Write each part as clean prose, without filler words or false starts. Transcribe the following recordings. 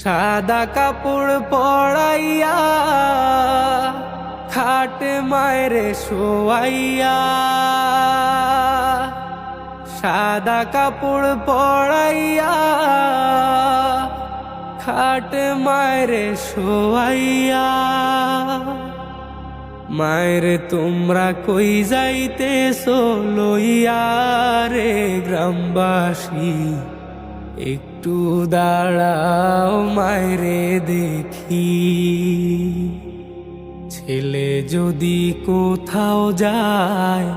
সাদা কাপড় পরাইয়া খাটে মায়েরে শোয়াইয়া, সাদা কাপড় পরাইয়া খাটে মায়েরে শোয়াইয়া। মায়ের তোমরা কই যাইতেছো লইয়া রে গ্রামবাসী, একটু দাঁড়াও মায়েরে দেখি। ছেলে যদি কোথাও যায়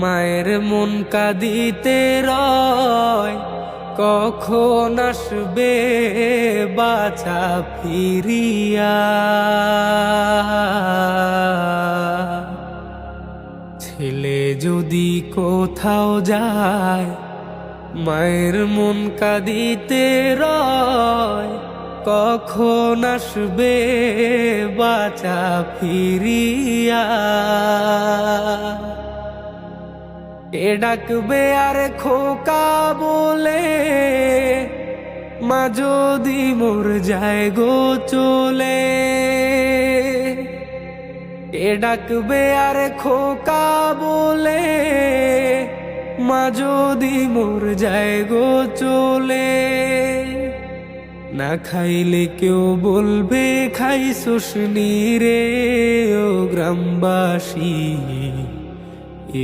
মায়ের মন কাঁদিতে রয়, কখন আসবে বাছা ফিরিয়া। ছেলে যদি কোথাও যায় মায়ের মন কাঁদিতে রয়, কখন আসবে বাছা ফিরিয়া। এ ডাকবে আর খোকা বলে, মা যদি মোর যায় গো চলে। এ ডাকবে আর খোকা বলে, মা যদি মোর যায় গো চলে। না খাইলে কেউ বলবে খাইছস নি রে ও গ্রামবাসী,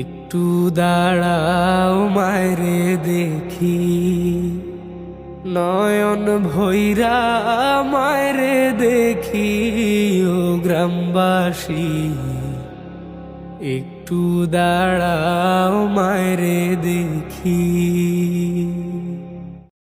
একটু দাঁড়াও মায়েরে দেখি। নয়ন ভৈরা মায়েরে দেখি ও গ্রামবাসী, একটু দাঁড়াও মায়েরে দেখি।